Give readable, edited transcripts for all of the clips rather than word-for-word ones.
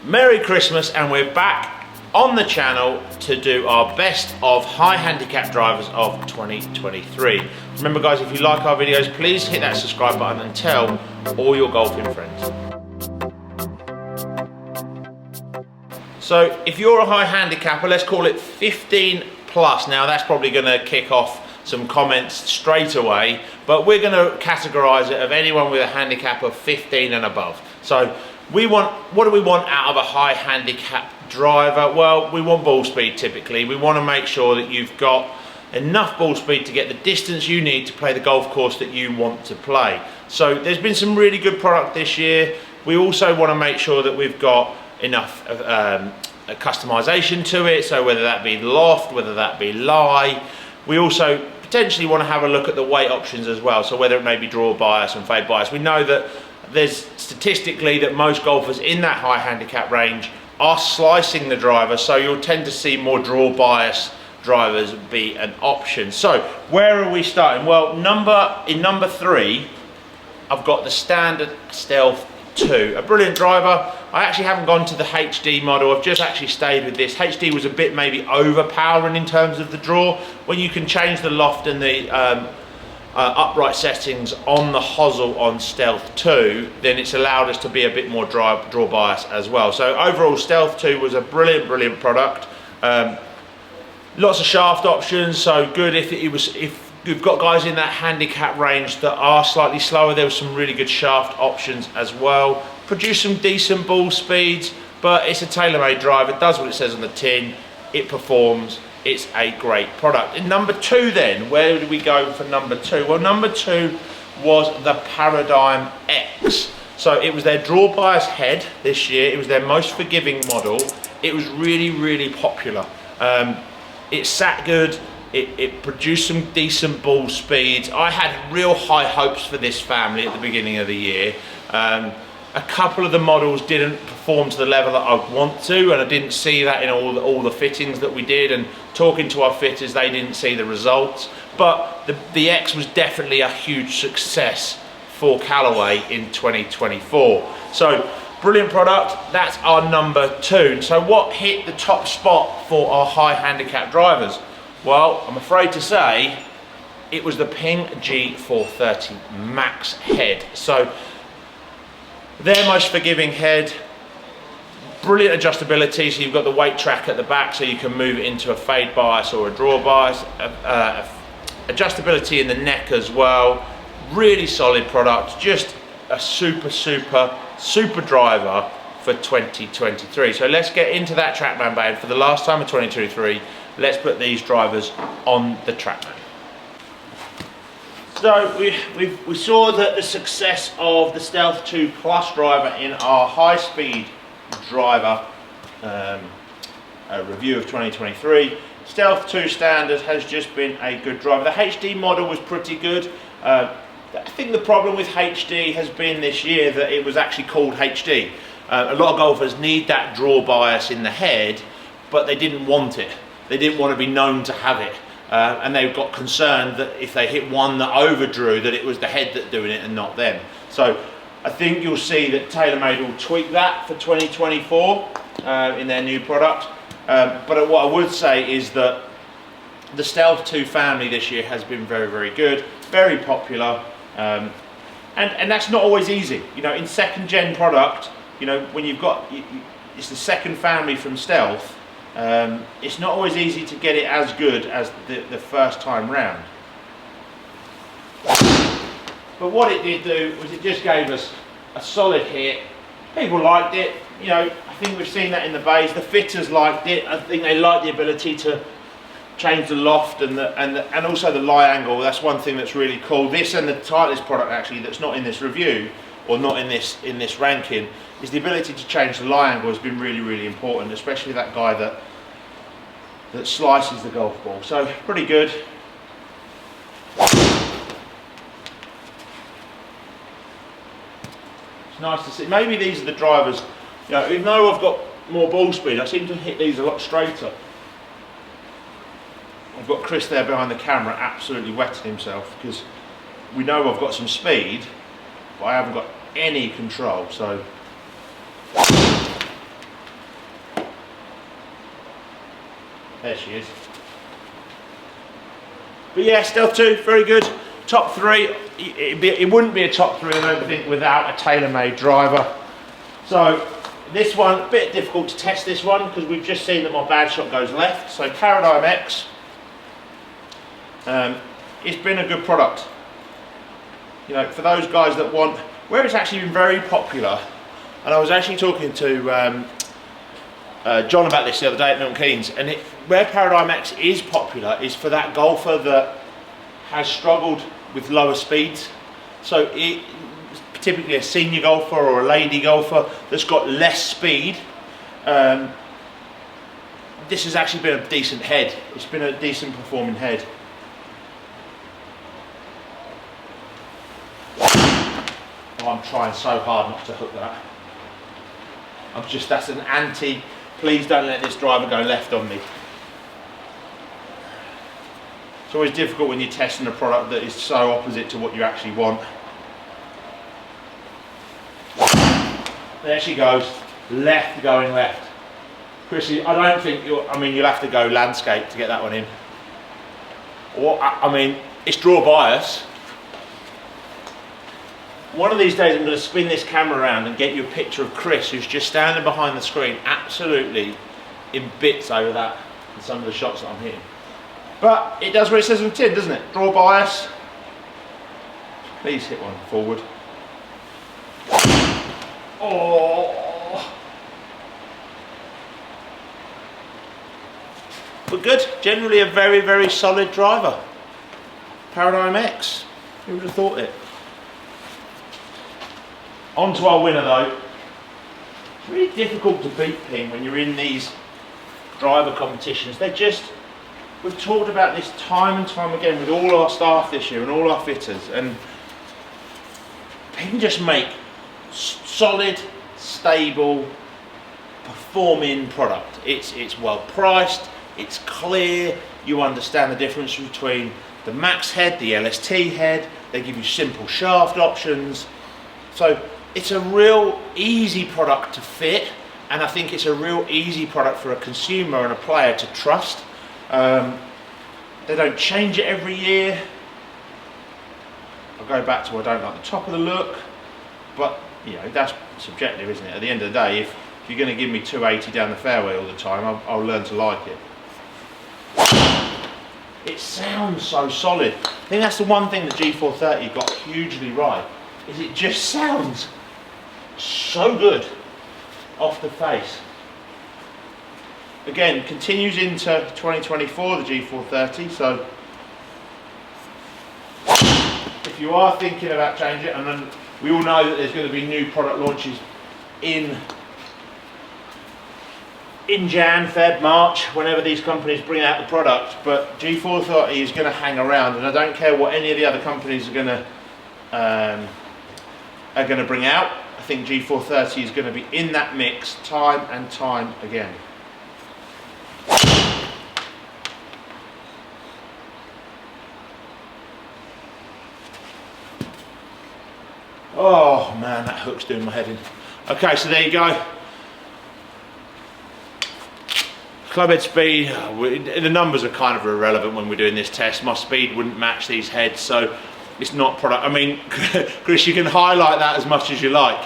Merry Christmas, and we're back on the channel to do our best of high handicap drivers of 2023. Remember guys, if you like our videos, please hit that subscribe button and tell all your golfing friends. So if you're a high handicapper, let's call it 15 plus. Now that's probably going to kick off some comments straight away, but we're going to categorize it of anyone with a handicap of 15 and above. So what do we want out of a high handicap driver? Well, we want ball speed typically. We want to make sure that you've got enough ball speed to get the distance you need to play the golf course that you want to play. So there's been some really good product this year. We also want to make sure that we've got enough customization to it, so whether that be loft, whether that be lie. We also potentially want to have a look at the weight options as well, so whether it may be draw bias and fade bias. We know that there's statistically that most golfers in that high handicap range are slicing the driver, so you'll tend to see more draw bias drivers be an option. So where are we starting? Well, in number 3, I've got the standard Stealth 2, a brilliant driver. I actually haven't gone to the HD model, I've just actually stayed with this. HD was a bit maybe overpowering in terms of the draw. When you can change the loft and the upright settings on the hosel on Stealth 2, then it's allowed us to be a bit more draw bias as well. So overall, Stealth 2 was a brilliant product. Lots of shaft options, so good if you've got guys in that handicap range that are slightly slower. There was some really good shaft options as well. Produced some decent ball speeds, but it's a tailor-made drive. It does what it says on the tin. It performs. It's a great product. In number 2 then, where did we go for number 2? Well, number 2 was the Paradigm X. So it was their draw bias head this year. It was their most forgiving model. It was really popular. It sat good. It produced some decent ball speeds. I had real high hopes for this family at the beginning of the year. A couple of the models didn't perform to the level that I want to, and I didn't see that in all the fittings that we did, and talking to our fitters, they didn't see the results. But the X was definitely a huge success for Callaway in 2024. So brilliant product. That's our number 2. So what hit the top spot for our high handicap drivers? Well, I'm afraid to say it was the Ping G430 Max head. So their most forgiving head, brilliant adjustability, so you've got the weight track at the back so you can move it into a fade bias or a draw bias, adjustability in the neck as well. Really solid product, just a super driver for 2023. So let's get into that Trackman band. For the last time of 2023, let's put these drivers on the Trackman. So we saw the success of the Stealth 2 Plus driver in our high-speed driver review of 2023. Stealth 2 Standard has just been a good driver. The HD model was pretty good. I think the problem with HD has been this year that it was actually called HD. A lot of golfers need that draw bias in the head, but they didn't want it. They didn't want to be known to have it. And they got concerned that if they hit one that overdrew, that it was the head that's doing it and not them. So I think you'll see that TaylorMade will tweak that for 2024 in their new product. But what I would say is that the Stealth 2 family this year has been very good, very popular, and that's not always easy. You know, in second gen product, you know, when you've got, it's the second family from Stealth, it's not always easy to get it as good as the first time round. But what it did do was it just gave us a solid hit. People liked it. You know, I think we've seen that in the bays. The fitters liked it. I think they liked the ability to change the loft and also the lie angle. That's one thing that's really cool. This and the Titleist product actually that's not in this review or not in this ranking is the ability to change the lie angle has been really important, especially that guy that slices the golf ball. So pretty good. It's nice to see. Maybe these are the drivers, you know, even though I've got more ball speed, I seem to hit these a lot straighter. I've got Chris there behind the camera absolutely wetting himself because we know I've got some speed, but I haven't got any control. So There she is. But yeah, Stealth 2, very good. Top 3, it wouldn't be a top 3, I don't think, without a tailor-made driver. So this one, a bit difficult to test this one because we've just seen that my bad shot goes left. So Paradigm X, it's been a good product. You know, for those guys that want, where it's actually been very popular, and I was actually talking to John about this the other day at Milton Keynes, and where Paradigm X is popular is for that golfer that has struggled with lower speeds. So typically a senior golfer or a lady golfer that's got less speed. This has actually been a decent head. It's been a decent performing head. Oh, I'm trying so hard not to hook that. That's an anti, please don't let this driver go left on me. It's always difficult when you're testing a product that is so opposite to what you actually want. There she goes, left going left. Chrissy, I don't think you'll have to go landscape to get that one in. Or, I mean, it's draw bias. One of these days I'm going to spin this camera around and get you a picture of Chris, who's just standing behind the screen, absolutely in bits over that and some of the shots that I'm hitting. But it does what it says on the tin, doesn't it? Draw bias. Please hit one forward. Oh. But good. Generally a very, very solid driver. Paradigm X. Who would have thought it? On to our winner though. It's really difficult to beat Ping when you're in these driver competitions. We've talked about this time and time again with all our staff this year and all our fitters, and Ping just make solid, stable, performing product. It's well priced, it's clear, you understand the difference between the max head, the LST head, they give you simple shaft options. So it's a real easy product to fit, and I think it's a real easy product for a consumer and a player to trust. They don't change it every year. I'll go back to I don't like the top of the look, but you know, that's subjective, isn't it? At the end of the day, if you're going to give me 280 down the fairway all the time, I'll learn to like it. It sounds so solid. I think that's the one thing that G430 got hugely right, is it just sounds so good off the face. Again, continues into 2024, the G430, so if you are thinking about changing it, and then we all know that there's going to be new product launches in Jan, Feb, March, whenever these companies bring out the product, but G430 is going to hang around, and I don't care what any of the other companies are going to bring out. I think G430 is going to be in that mix time and time again. Oh man, that hook's doing my head in. Okay, so there you go. Clubhead speed, the numbers are kind of irrelevant when we're doing this test. My speed wouldn't match these heads, so it's not product. I mean, Chris, you can highlight that as much as you like.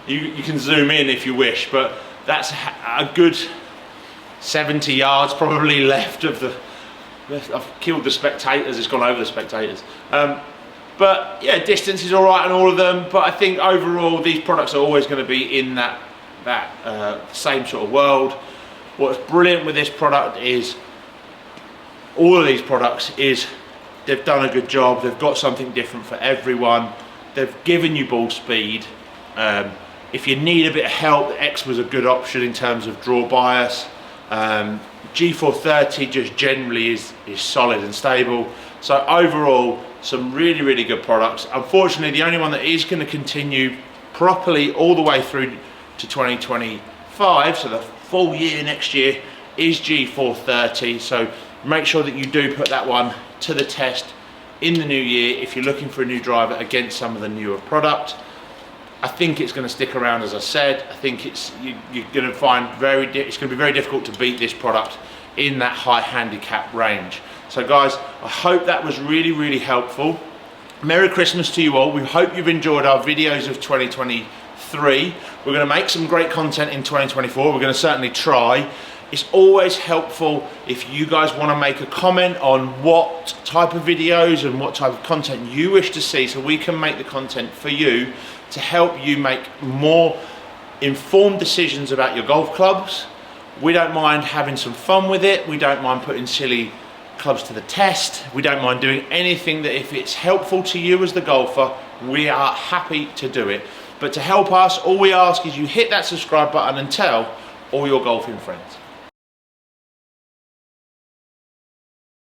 You can zoom in if you wish, but that's a good 70 yards probably left of the. I've killed the spectators, it's gone over the spectators. But yeah, distance is all right on all of them, but I think overall these products are always going to be in that same sort of world. What's brilliant with this product is all of these products is they've done a good job, they've got something different for everyone, they've given you ball speed. If you need a bit of help, the X was a good option in terms of draw bias. G430 just generally is solid and stable. So overall, some really, really good products. Unfortunately, the only one that is going to continue properly all the way through to 2025, so the full year next year, is G430. So make sure that you do put that one to the test in the new year if you're looking for a new driver against some of the newer product. I think it's going to stick around, as I said. I think you're going to find it's going to be very difficult to beat this product in that high handicap range. So guys, I hope that was really, really helpful. Merry Christmas to you all. We hope you've enjoyed our videos of 2023. We're going to make some great content in 2024. We're going to certainly try. It's always helpful if you guys want to make a comment on what type of videos and what type of content you wish to see, so we can make the content for you to help you make more informed decisions about your golf clubs. We don't mind having some fun with it. We don't mind putting silly clubs to the test. We don't mind doing anything that, if it's helpful to you as the golfer, we are happy to do it. But to help us, all we ask is you hit that subscribe button and tell all your golfing friends.